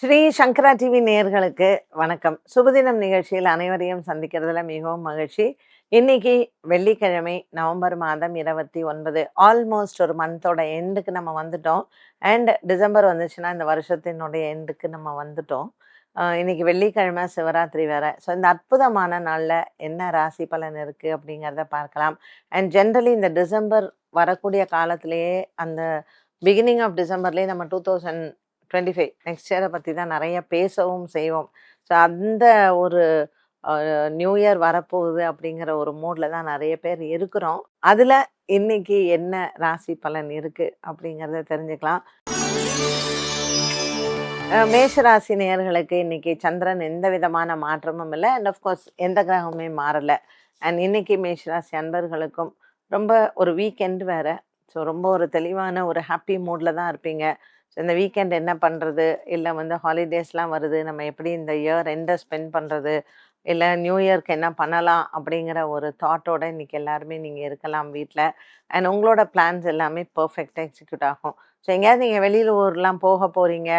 ஸ்ரீ சங்கரா TV நேயர்களுக்கு வணக்கம். சுபதினம் நிகழ்ச்சியில் அனைவரையும் சந்திக்கிறதுல மிகவும் மகிழ்ச்சி. இன்னைக்கு வெள்ளிக்கிழமை நவம்பர் மாதம் 29. ஆல்மோஸ்ட் ஒரு மந்தோட எண்டுக்கு நம்ம வந்துட்டோம். அண்ட் டிசம்பர் வந்துச்சுன்னா இந்த வருஷத்தினுடைய எண்டுக்கு நம்ம வந்துட்டோம். இன்னைக்கு வெள்ளிக்கிழமை சிவராத்திரி வேற. ஸோ இந்த அற்புதமான நாளில் என்ன ராசி பலன் இருக்குது அப்படிங்கிறத பார்க்கலாம். அண்ட் ஜென்ரலி இந்த டிசம்பர் வரக்கூடிய காலத்திலேயே அந்த பிகினிங் ஆஃப் டிசம்பர்லேயே நம்ம 2025 நெக்ஸ்ட் இயரை பற்றி தான் நிறைய பேசவும் செய்வோம். ஸோ அந்த ஒரு நியூ இயர் வரப்போகுது அப்படிங்கிற ஒரு மூடில் தான் நிறைய பேர் இருக்கிறோம். அதில் இன்னைக்கு என்ன ராசி பலன் இருக்குது அப்படிங்கிறத தெரிஞ்சுக்கலாம். மேஷ ராசி நேயர்களுக்கு இன்னைக்கு சந்திரன் எந்த விதமான மாற்றமும் இல்லை. அண்ட் ஆஃப்கோர்ஸ் எந்த கிரகமுமே மாறலை. அண்ட் இன்னைக்கு மேஷ ராசி அன்பர்களுக்கும் ரொம்ப ஒரு வீக்கெண்ட் வேறு. ஸோ ரொம்ப ஒரு தெளிவான ஒரு ஹாப்பி மூடில் தான் இருப்பீங்க. ஸோ இந்த வீக்கெண்ட் என்ன பண்ணுறது, இல்லை ஹாலிடேஸ்லாம் வருது, நம்ம எப்படி இந்த இயர் எண்டை ஸ்பெண்ட் பண்ணுறது, இல்லை நியூ இயர்க்கு என்ன பண்ணலாம் அப்படிங்கிற ஒரு தாட்டோட இன்றைக்கி எல்லாருமே நீங்கள் இருக்கலாம் வீட்டில். அண்ட் உங்களோட பிளான்ஸ் எல்லாமே பர்ஃபெக்டாக எக்ஸிக்யூட் ஆகும். ஸோ எங்கேயாவது நீங்கள் வெளியில் ஊர்லாம் போக போகிறீங்க,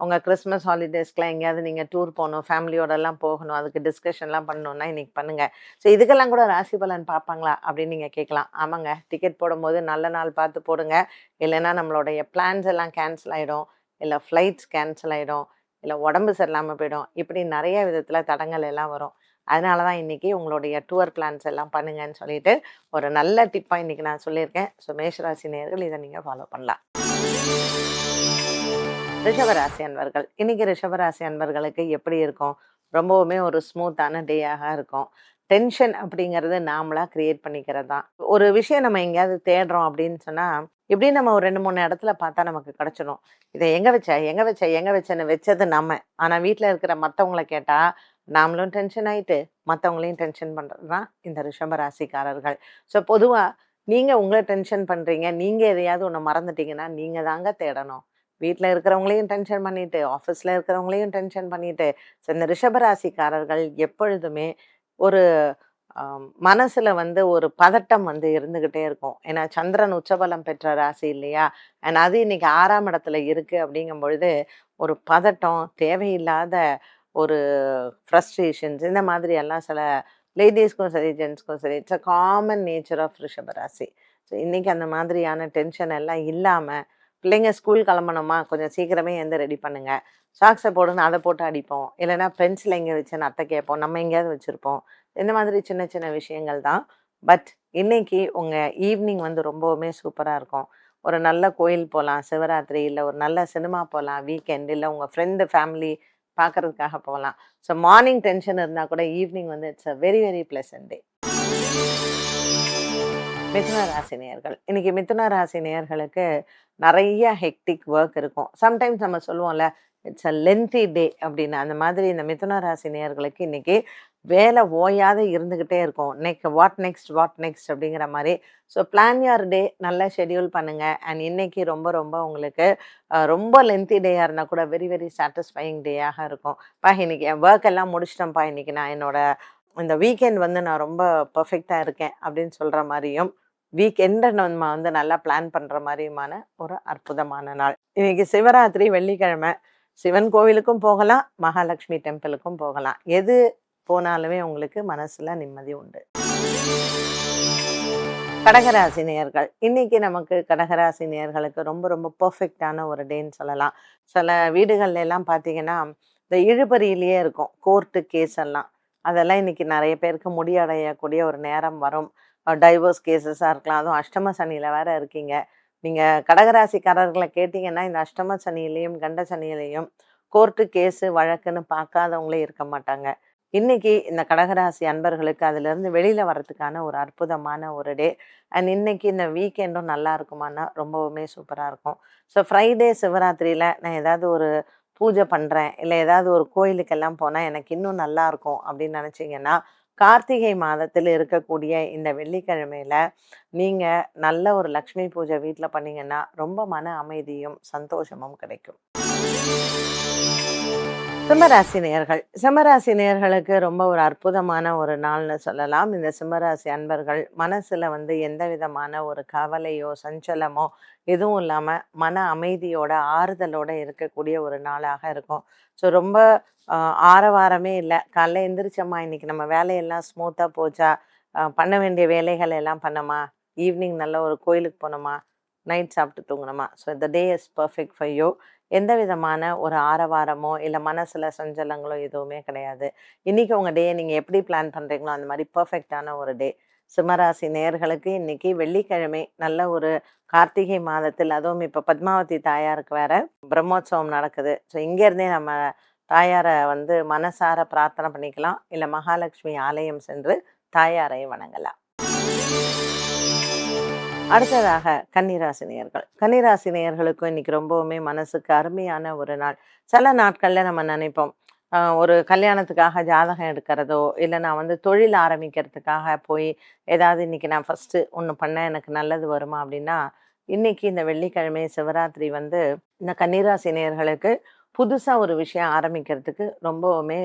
உங்கள் கிறிஸ்மஸ் ஹாலிடேஸ்க்கெலாம் எங்கேயாவது நீங்கள் டூர் போகணும், ஃபேமிலியோடலாம் போகணும், அதுக்கு டிஸ்கஷன்லாம் பண்ணணுன்னா இன்றைக்கி பண்ணுங்கள். ஸோ இதுக்கெல்லாம் கூட ராசி பலன் பார்ப்பாங்களா அப்படின்னு நீங்கள் கேட்கலாம். ஆமாங்க, டிக்கெட் போடும்போது நல்ல நாள் பார்த்து போடுங்க. இல்லைன்னா நம்மளுடைய பிளான்ஸ் எல்லாம் கேன்சல் ஆகிடும், இல்லை ஃப்ளைட்ஸ் கேன்சல் ஆகிடும், இல்லை உடம்பு சரியில்லாமல் போயிடும். இப்படி நிறைய விதத்தில் தடங்கள் எல்லாம் வரும். அதனால தான் இன்றைக்கி உங்களுடைய டூர் பிளான்ஸ் எல்லாம் பண்ணுங்கன்னு சொல்லிட்டு ஒரு நல்ல டிப்பாக இன்றைக்கி நான் சொல்லியிருக்கேன். ஸோ மேஷராசி நேயர்கள் இதை நீங்கள் ஃபாலோ பண்ணலாம். ரிஷபராசி அன்பர்கள், இன்னைக்கு ரிஷபராசி அன்பர்களுக்கு எப்படி இருக்கும்? ரொம்பவுமே ஒரு ஸ்மூத்தான டேயாக இருக்கும். டென்ஷன் அப்படிங்கிறது நாமளாக கிரியேட் பண்ணிக்கிறது தான். ஒரு விஷயம் நம்ம எங்கேயாவது தேடுறோம் அப்படின்னு சொன்னால் இப்படி நம்ம ஒரு 2-3 இடத்துல பார்த்தா நமக்கு கிடச்சிடும். இதை எங்கே வச்சேன்னு வச்சது நம்ம. ஆனால் வீட்டில் இருக்கிற மற்றவங்கள கேட்டால் நாமளும் டென்ஷன் ஆகிட்டு மற்றவங்களையும் டென்ஷன் பண்ணுறது தான் இந்த ரிஷபராசிக்காரர்கள். ஸோ பொதுவாக நீங்கள் உங்களை டென்ஷன் பண்ணுறீங்க, நீங்கள் எதையாவது ஒன்று மறந்துட்டீங்கன்னா நீங்கள் தாங்க தேடணும். வீட்டில் இருக்கிறவங்களையும் டென்ஷன் பண்ணிட்டு, ஆஃபீஸில் இருக்கிறவங்களையும் டென்ஷன் பண்ணிட்டு. ஸோ இந்த ரிஷபராசிக்காரர்கள் எப்பொழுதுமே ஒரு மனசில் ஒரு பதட்டம் இருந்துக்கிட்டே இருக்கும். ஏன்னா சந்திரன் உச்சபலம் பெற்ற ராசி இல்லையா? அண்ட் அது இன்னைக்கு 6ஆம் இடத்துல இருக்குது. அப்படிங்கும் பொழுது ஒரு பதட்டம், தேவையில்லாத ஒரு ஃப்ரஸ்ட்ரேஷன்ஸ், இந்த மாதிரி எல்லாம் சில லேடிஸ்க்கும் சரி ஜென்ஸ்க்கும் சரி it's a common nature of ரிஷபராசி. ஸோ இன்றைக்கி அந்த மாதிரியான டென்ஷன் எல்லாம் இல்லாமல், பிள்ளைங்க ஸ்கூல் கிளம்பணுமா கொஞ்சம் சீக்கிரமே ரெடி பண்ணுங்கள், சாக்ஸை போடுன்னு அதை போட்டு அடிப்போம், இல்லைனா பென்சில் எங்கே வச்சுன்னு அத்தை கேட்போம், நம்ம எங்கேயாவது வச்சுருப்போம். இந்த மாதிரி சின்ன சின்ன விஷயங்கள் தான். பட் இன்னைக்கு உங்கள் ஈவினிங் ரொம்பவுமே சூப்பராக இருக்கும். ஒரு நல்ல கோயில் போகலாம் சிவராத்திரி, இல்லை ஒரு நல்ல சினிமா போகலாம் வீக்கெண்ட், இல்லை உங்கள் ஃப்ரெண்டு ஃபேமிலி பார்க்குறதுக்காக போகலாம். ஸோ மார்னிங் டென்ஷன் இருந்தால் கூட evening it's a very very pleasant day. மிதுன ராசி நேயர்கள், இன்னைக்கு மிதுன ராசி நேயர்களுக்கு நிறைய ஹெக்டிக் ஒர்க் இருக்கும். சம்டைம்ஸ் நம்ம சொல்லுவோம்ல இட்ஸ் அ லென்த்தி டே அப்படின்னு. அந்த மாதிரி இந்த மிதுன ராசி நேயர்களுக்கு இன்னைக்கு வேலை ஓயாத இருந்துக்கிட்டே இருக்கும். வாட் நெக்ஸ்ட் அப்படிங்கிற மாதிரி. ஸோ பிளான் யுவர் டே, நல்லா ஷெட்யூல் பண்ணுங்கள். அண்ட் இன்னைக்கு ரொம்ப ரொம்ப உங்களுக்கு ரொம்ப லென்த்தி டேயாக இருந்தால் கூட வெரி வெரி சாட்டிஸ்ஃபையிங் டேயாக இருக்கும். இன்னைக்கு என் ஒர்க் எல்லாம் முடிச்சிட்டேன்ப்பா, இன்னைக்கு நான் என்னோட இந்த வீக்கெண்ட் நான் ரொம்ப பர்ஃபெக்டாக இருக்கேன் அப்படின்னு சொல்கிற மாதிரியும், வீக்கெண்டை நம்ம நல்லா பிளான் பண்ணுற மாதிரியுமான ஒரு அற்புதமான நாள். இன்னைக்கு சிவராத்திரி, வெள்ளிக்கிழமை. சிவன் கோவிலுக்கும் போகலாம், மகாலட்சுமி டெம்பிளுக்கும் போகலாம். எது போனாலுமே உங்களுக்கு மனசில் நிம்மதி உண்டு. கடகராசி நேயர்கள், இன்னைக்கு நமக்கு கடகராசி நேயர்களுக்கு ரொம்ப ரொம்ப பர்ஃபெக்டான ஒரு டேன்னு சொல்லலாம். சில வீடுகள்ல எல்லாம் பார்த்தீங்கன்னா இந்த இழுபறியிலேயே இருக்கும் கோர்ட்டு கேஸ் எல்லாம். அதெல்லாம் இன்னைக்கு நிறைய பேருக்கு முடிவடையக்கூடிய ஒரு நேரம் வரும். டைவர்ஸ் கேசஸாக இருக்கலாம். அதுவும் அஷ்டம சனியில் வேற இருக்கீங்க. நீங்கள் கடகராசிக்காரர்களை கேட்டிங்கன்னா இந்த அஷ்டம சனியிலையும் கண்ட சனியிலையும் கோர்ட்டு கேஸு வழக்குன்னு பார்க்காதவங்களே இருக்க மாட்டாங்க. இன்னைக்கு இந்த கடகராசி அன்பர்களுக்கு அதிலிருந்து வெளியில் வர்றதுக்கான ஒரு அற்புதமான ஒரு டே. அண்ட் இன்னைக்கு இந்த வீக்கெண்டும் நல்லா இருக்குமானா ரொம்பவுமே சூப்பராக இருக்கும். ஸோ ஃப்ரைடே சிவராத்திரியில் நான் ஏதாவது ஒரு பூஜை பண்ணுறேன், இல்லை ஏதாவது ஒரு கோயிலுக்கெல்லாம் போனால் எனக்கு இன்னும் நல்லா இருக்கும் அப்படின்னு நினச்சிங்கன்னா, கார்த்திகை மாதத்தில் இருக்கக்கூடிய இந்த வெள்ளிக்கிழமையில நீங்கள் நல்ல ஒரு லக்ஷ்மி பூஜை வீட்டில் பண்ணிங்கன்னா ரொம்ப மன அமைதியும் சந்தோஷமும் கிடைக்கும். சிம்மராசி நேயர்கள். சிம்மராசி நேயர்களுக்கு ரொம்ப ஒரு அற்புதமான ஒரு நாள்னு சொல்லலாம். இந்த சிம்மராசி அன்பர்கள் மனசுல வந்து எந்த விதமான ஒரு கவலையோ, சஞ்சலமோ எதுவும் இல்லாம மன அமைதியோட, ஆறுதலோட இருக்கக்கூடிய ஒரு நாளாக இருக்கும். ஸோ ரொம்ப அ ஆரவாரமே இல்ல. காலைல எந்திரிச்சோமா, இன்னைக்கு நம்ம வேலையெல்லாம் ஸ்மூத்தா போச்சா, பண்ண வேண்டிய வேலைகள் எல்லாம் பண்ணோமா, ஈவினிங் நல்ல ஒரு கோயிலுக்கு போனோமா, நைட் சாப்பிட்டு தூங்குனோமா. So the day is perfect for you. எந்த விதமான ஒரு ஆரவாரமோ, இல்ல மனசுல சஞ்சலங்களோ எதுவுமே கிடையாது. இன்னைக்கு உங்க டேய நீங்க எப்படி பிளான் பண்றீங்களோ, அந்த மாரி பெர்ஃபெக்ட்டான ஒரு டே. சிம்மராசி நேயர்களுக்கு இன்னைக்கு வெள்ளிக்கிழமை நல்ல ஒரு கார்த்திகை மாதத்தில், அதுவும் இப்ப பத்மாவதி தாயாருக்கு வேற பிரம்மோற்சவம் நடக்குது. ஸோ இங்கேருந்தே நம்ம தாயார வந்து மனசார பிரார்த்தனை பண்ணிக்கலாம். இல்ல மகாலட்சுமி ஆலயம் சென்று தாயாரை வணங்கலாம். அடுத்ததாக கன்னிராசி நேயர்கள். கன்னிராசி நேயர்களுக்கும் இன்னைக்கு ரொம்பவுமே மனசுக்கு அருமையான ஒரு நாள். சில நாட்கள்ல நம்ம நினைப்போம், ஒரு கல்யாணத்துக்காக ஜாதகம் எடுக்கிறதோ, இல்ல நான் வந்து தொழில் ஆரம்பிக்கிறதுக்காக போய் ஏதாவது இன்னைக்கு நான் ஃபர்ஸ்ட்டு ஒண்ணு பண்ணா எனக்கு நல்லது வருமா? அப்படின்னா, இன்னைக்கு இந்த வெள்ளிக்கிழமை சிவராத்திரி வந்து இந்த கன்னிராசி நேயர்களுக்கு புதுசா ஒரு விஷயம் ஆரம்பிக்கிறதுக்கு ரொம்பவுமே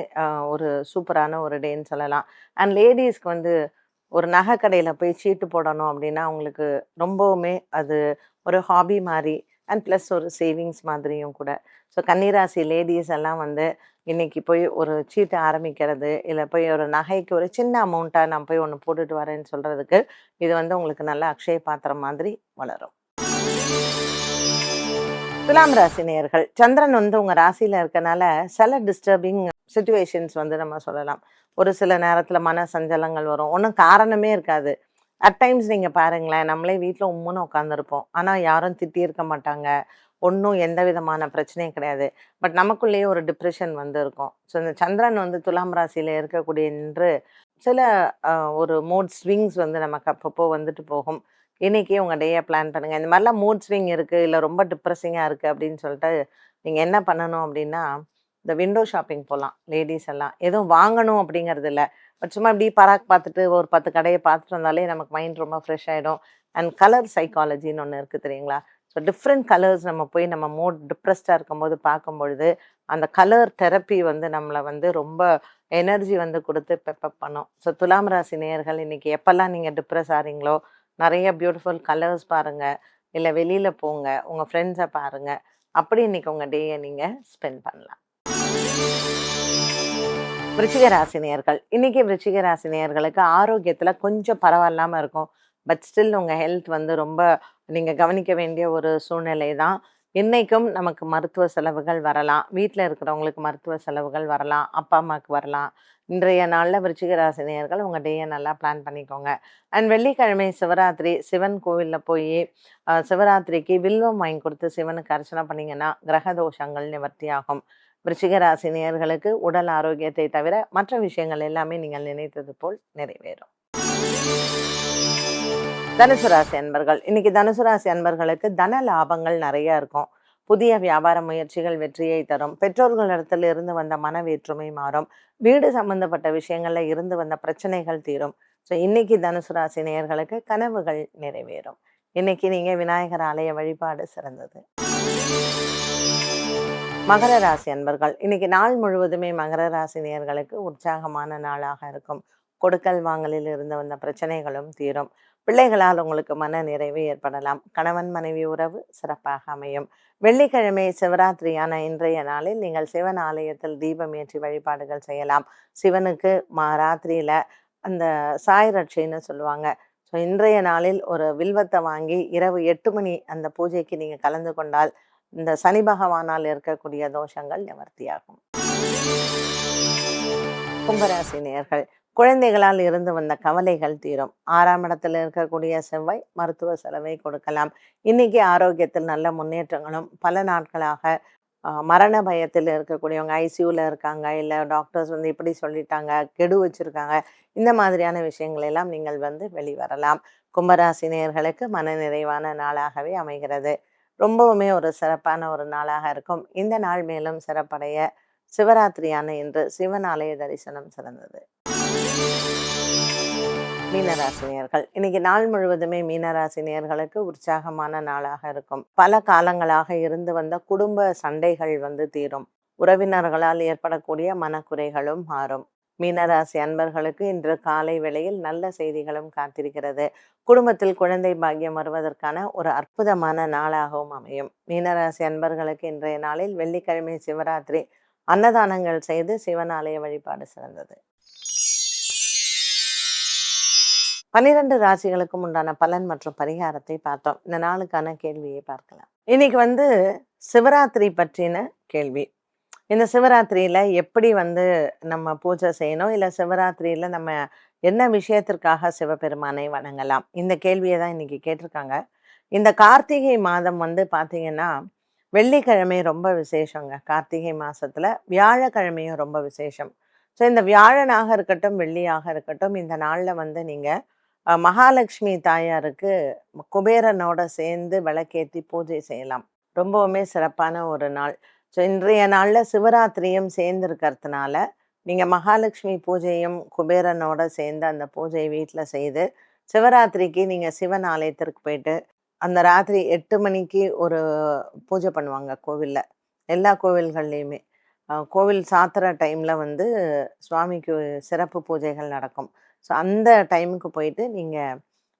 ஒரு சூப்பரான ஒரு டேன்னு சொல்லலாம். அண்ட் லேடீஸ்க்கு வந்து ஒரு நகை கடையில போய் சீட்டு போடணும் அப்படின்னா, அவங்களுக்கு ரொம்பவுமே அது ஒரு ஹாபி மாரி அண்ட் ப்ளஸ் ஒரு சேவிங்ஸ் மாதிரியும் கூட. ஸோ கன்னிராசி லேடீஸ் எல்லாம் வந்து இன்னைக்கு போய் ஒரு சீட்டு ஆரம்பிக்கிறது, இல்ல போய் ஒரு நகைக்கு ஒரு சின்ன அமௌண்ட்டா நான் போய் ஒண்ணு போட்டுட்டு வரேன்னு சொல்றதுக்கு, இது வந்து உங்களுக்கு நல்ல அக்ஷய பாத்திரம் மாதிரி வளரும். துலாம் ராசி நேயர்கள். சந்திரன் வந்து உங்க ராசியில இருக்கனால, சில டிஸ்டர்பிங் சிச்சுவேஷன்ஸ் வந்து நம்ம சொல்லலாம். ஒரு சில நேரத்துல மன சஞ்சலங்கள் வரும். ஒண்ணும் காரணமே இருக்காது. அட் டைம்ஸ் நீங்க பாருங்களேன், நம்மளே வீட்ல உம்முன்னு உட்காந்துருப்போம். ஆனா யாரும் திட்டியிருக்க மாட்டாங்க. ஒண்ணும் எந்த விதமான பிரச்சனையும் கிடையாது. பட் நமக்குள்ளேயே ஒரு டிப்ரஷன் வந்து இருக்கும். ஸோ இந்த சந்திரன் வந்து துலாம் ராசியில இருக்கக்கூடிய நின்று சில அ ஒரு மூட் ஸ்விங்ஸ் வந்து நமக்கு அப்பப்போ வந்துட்டு போகும். இன்னைக்கே உங்க டேய பிளான் பண்ணுங்க. இந்த மாரிலாம் மூட் ஸ்விங் இருக்கு, இல்ல ரொம்ப டிப்ரஸிங்கா இருக்கு அப்படின்னு சொல்லிட்டு, நீங்க என்ன பண்ணணும் அப்படின்னா, இந்த விண்டோ ஷாப்பிங் போலாம். லேடீஸ் எல்லாம். எதுவும் வாங்கணும் அப்படிங்கிறது இல்ல. பட் சும்மா இப்படி பராக் பார்த்துட்டு ஒரு 10 கடைய பார்த்துட்டு வந்தாலே நமக்கு மைண்ட் ரொம்ப ஃப்ரெஷ் ஆயிடும். அண்ட் கலர் சைக்காலஜின்னு ஒண்ணு இருக்கு தெரியுங்களா? ஸோ டிஃப்ரெண்ட் கலர்ஸ் நம்ம போய் நம்ம மூட் டிப்ரெஸ்டா இருக்கும்போது பார்க்கும்பொழுது, அந்த கலர் தெரப்பி வந்து நம்மள வந்து ரொம்ப எனர்ஜி வந்து குடுத்து பெப்பப் பண்ணும். ஸோ துலாம் ராசி நேயர்கள் இன்னைக்கு எப்பல்லாம் நீங்க டிப்ரெஸ் ஆறீங்களோ, நெறைய பியூட்டிஃபுல் கலர்ஸ் பாருங்க. இல்ல வெளியில போங்க. உங்க ஃப்ரெண்ட்ஸ பாருங்க. அப்படி இன்னைக்கு உங்க டேய நீங்க ஸ்பெண்ட் பண்ணலாம். விருச்சிக ராசி நேயர்கள். இன்னைக்கு விருச்சிக ராசி நேயர்களுக்கு ஆரோக்கியத்துல கொஞ்சம் பரவாயில்லாம இருக்கும். பட் ஸ்டில் உங்க ஹெல்த் வந்து ரொம்ப நீங்க கவனிக்க வேண்டிய ஒரு சூழ்நிலை தான். இன்னைக்கும் நமக்கு மருத்துவ செலவுகள் வரலாம். வீட்ல இருக்கிறவங்களுக்கு மருத்துவ செலவுகள் வரலாம். அப்பா, அம்மாக்கு வரலாம். இன்றைய நாள்ல விருச்சிக ராசி நேயர்கள் உங்க டேய நல்லா பிளான் பண்ணிக்கோங்க. அண்ட் வெள்ளிக்கிழமை சிவராத்திரி சிவன் கோவில்ல போயி சிவராத்திரிக்கு வில்வம் வாங்கி கொடுத்து சிவனுக்கு அர்ச்சனை பண்ணீங்கன்னா, கிரக தோஷங்கள் நிவர்த்தியாகும். விருச்சிக ராசி நேயர்களுக்கு உடல் ஆரோக்கியத்தை தவிர மற்ற விஷயங்கள் எல்லாமே நீங்கள் நினைத்தது போல் நிறைவேறும். தனுசு ராசி அன்பர்கள். இன்னைக்கு தனுசு ராசி அன்பர்களுக்கு தன லாபங்கள் நிறைய இருக்கும். புதிய வியாபார முயற்சிகள் வெற்றியை தரும். பெற்றோர்களிடத்தில் இருந்து வந்த மன வேற்றுமை மாறும். வீடு சம்பந்தப்பட்ட விஷயங்கள்ல இருந்து வந்த பிரச்சனைகள் தீரும். ஸோ இன்னைக்கு தனுசு ராசி நேயர்களுக்கு கனவுகள் நிறைவேறும். இன்னைக்கு நீங்க விநாயகர் ஆலய வழிபாடு சிறந்தது. மகர ராசி அன்பர்கள். இன்னைக்கு நாள் முழுவதுமே மகர ராசி நேயர்களுக்கு உற்சாகமான நாளாக இருக்கும். கொடுக்கல் வாங்கலில் இருந்து வந்த பிரச்சனைகளும் தீரும். பிள்ளைகளால் உங்களுக்கு மன நிறைவு ஏற்படலாம். கணவன் மனைவி உறவு சிறப்பாக அமையும். வெள்ளிக்கிழமை சிவராத்திரியான இன்றைய நாளில் நீங்கள் சிவன் ஆலயத்தில் தீபம் ஏற்றி வழிபாடுகள் செய்யலாம். சிவனுக்கு ராத்திரியில அந்த சாய் ரட்சைன்னு சொல்லுவாங்க. ஸோ இன்றைய நாளில் ஒரு வில்வத்தை வாங்கி இரவு 8 மணி அந்த பூஜைக்கு நீங்க கலந்து கொண்டால் இந்த சனி பகவானால் இருக்கக்கூடிய தோஷங்கள் நிவர்த்தியாகும். கும்பராசி நேயர்கள். குழந்தைகளால் இருந்து வந்த கவலைகள் தீரும். 6ஆம் இடத்தில் இருக்கக்கூடிய செவ்வாய் மருத்துவ செலவை கொடுக்கலாம். இன்னைக்கு ஆரோக்கியத்தில் நல்ல முன்னேற்றங்களும் பல நாட்களாக மரண பயத்தில் இருக்கக்கூடியவங்க ஐசியூல இருக்காங்க, இல்ல டாக்டர்ஸ் வந்து இப்படி சொல்லிட்டாங்க, கெடு வச்சிருக்காங்க, இந்த மாதிரியான விஷயங்கள் எல்லாம் நீங்கள் வந்து வெளிவரலாம். கும்பராசி நேயர்களுக்கு மன நிறைவான நாளாகவே அமைகிறது. ரொம்பவுமே ஒரு சிறப்பான ஒரு நாளாக இருக்கும். இந்த நாள் மேலும் சிறப்படைய சிவராத்திரியான இன்று சிவன் ஆலய தரிசனம் சிறந்தது. மீனராசினியர்கள். இன்னைக்கு நாள் முழுவதுமே மீனராசினியர்களுக்கு உற்சாகமான நாளாக இருக்கும். பல காலங்களாக இருந்து வந்த குடும்ப சண்டைகள் வந்து தீரும். உறவினர்களால் ஏற்படக்கூடிய மனக்குறைகளும் மாறும். மீனராசி அன்பர்களுக்கு இன்று காலை வேளையில் நல்ல செய்திகளும் காத்திருக்கிறது. குடும்பத்தில் குழந்தை பாக்கியம் வருவதற்கான ஒரு அற்புதமான நாளாகவும் அமையும். மீனராசி அன்பர்களுக்கு இன்றைய நாளில் வெள்ளிக்கிழமை சிவராத்திரி அன்னதானங்கள் செய்து சிவன் ஆலய வழிபாடு சிறந்தது. 12 ராசிகளுக்கும் உண்டான பலன் மற்றும் பரிகாரத்தை பார்த்தோம். இந்த நாளுக்கான கேள்வியை பார்க்கலாம். இன்னைக்கு சிவராத்திரி பற்றின கேள்வி. இந்த சிவராத்திரியில எப்படி நம்ம பூஜை செய்யணும், இல்ல சிவராத்திரியில நம்ம என்ன விஷயத்திற்காக சிவபெருமானை வணங்கலாம், இந்த கேள்வியை தான் இன்னைக்கு கேட்டிருக்காங்க. இந்த கார்த்திகை மாதம் பார்த்தீங்கன்னா வெள்ளிக்கிழமை ரொம்ப விசேஷங்க. கார்த்திகை மாசத்துல வியாழக்கிழமையும் ரொம்ப விசேஷம். ஸோ இந்த வியாழனாக இருக்கட்டும் வெள்ளியாக இருக்கட்டும், இந்த நாள்ல நீங்க மகாலட்சுமி தாயாருக்கு குபேரனோட சேர்ந்து விளக்கேற்றி பூஜை செய்யலாம். ரொம்பவுமே சிறப்பான ஒரு நாள். ஸோ இன்றைய நாளில் சிவராத்திரியும் சேர்ந்து இருக்கிறதுனால நீங்கள் மகாலட்சுமி பூஜையும் குபேரனோட சேர்ந்து அந்த பூஜையை வீட்டில் செய்து சிவராத்திரிக்கு நீங்கள் சிவன் ஆலயத்திற்கு போயிட்டு அந்த ராத்திரி 8 மணிக்கு ஒரு பூஜை பண்ணுவாங்க கோவிலில். எல்லா கோவில்கள்லேயுமே கோவில் சாத்துற டைமில் சுவாமிக்கு சிறப்பு பூஜைகள் நடக்கும். ஸோ அந்த டைமுக்கு போயிட்டு நீங்கள்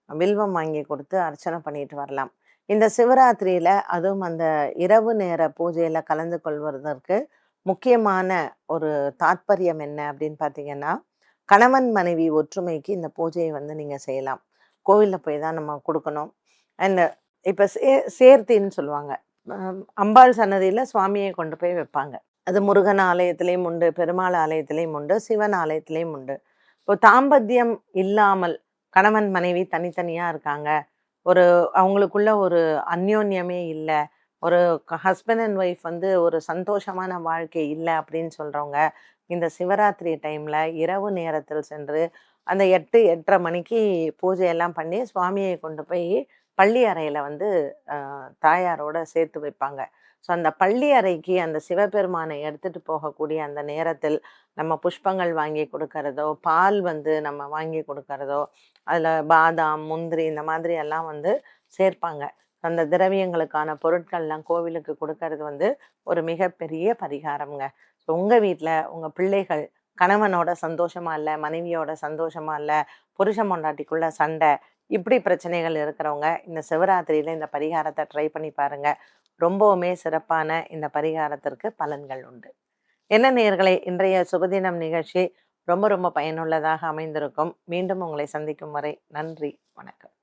வில்வம் வாங்கி கொடுத்து அர்ச்சனை பண்ணிட்டு வரலாம். இந்த சிவராத்திரியில் அதுவும் அந்த இரவு நேர பூஜையில் கலந்து கொள்வதற்கு முக்கியமான ஒரு தாத்பரியம் என்ன அப்படின்னு பார்த்தீங்கன்னா, கணவன் மனைவி ஒற்றுமைக்கு இந்த பூஜையை நீங்கள் செய்யலாம். கோவிலில் போய் தான் நம்ம கொடுக்கணும். அண்ட் இப்போ சேர்த்தின்னு சொல்லுவாங்க. அம்பாள் சன்னதியில் சுவாமியை கொண்டு போய் வைப்பாங்க. அது முருகன் ஆலயத்திலையும் உண்டு, பெருமாள் ஆலயத்திலையும் உண்டு, சிவன் ஆலயத்திலையும் உண்டு. இப்போ தாம்பத்தியம் இல்லாமல் கணவன் மனைவி தனித்தனியாக இருக்காங்க, அவங்களுக்குள்ள ஒரு அந்யோன்யமே இல்லை, ஒரு ஹஸ்பண்ட் அண்ட் ஒய்ஃப் ஒரு சந்தோஷமான வாழ்க்கை இல்லை அப்படின்னு சொல்கிறவங்க இந்த சிவராத்திரி டைமில் இரவு நேரத்தில் சென்று அந்த 8-8:30 மணிக்கு பூஜையெல்லாம் பண்ணி சுவாமியை கொண்டு போய் பள்ளி அறையில் தாயாரோட சேர்த்து வைப்பாங்க. ஸோ அந்த பள்ளி அறைக்கு அந்த சிவபெருமானை எடுத்துகிட்டு போகக்கூடிய அந்த நேரத்தில் நம்ம புஷ்பங்கள் வாங்கி கொடுக்கறதோ, பால் நம்ம வாங்கி கொடுக்கறதோ, அதில் பாதாம் முந்திரி இந்த மாதிரி எல்லாம் சேர்ப்பாங்க. அந்த திரவியங்களுக்கான பொருட்கள்லாம் கோவிலுக்கு கொடுக்கறது ஒரு மிகப்பெரிய பரிகாரம்ங்க. ஸோ உங்கள் வீட்டில் உங்கள் பிள்ளைகள் கணவனோட சந்தோஷமா இல்லை, மனைவியோட சந்தோஷமா இல்லை, புருஷன் பொண்டாட்டிக்குள்ள சண்டை, இப்படி பிரச்சனைகள் இருக்கிறவங்க இந்த சிவராத்திரியில் இந்த பரிகாரத்தை ட்ரை பண்ணி பாருங்க. ரொம்பவுமே சிறப்பான இந்த பரிகாரத்திற்கு பலன்கள் உண்டு. என்ன நேயர்களே, இன்றைய சுபதினம் நிகழ்ச்சி ரொம்ப ரொம்ப பயனுள்ளதாக அமைந்திருக்கும். மீண்டும் உங்களை சந்திக்கும் வரை நன்றி, வணக்கம்.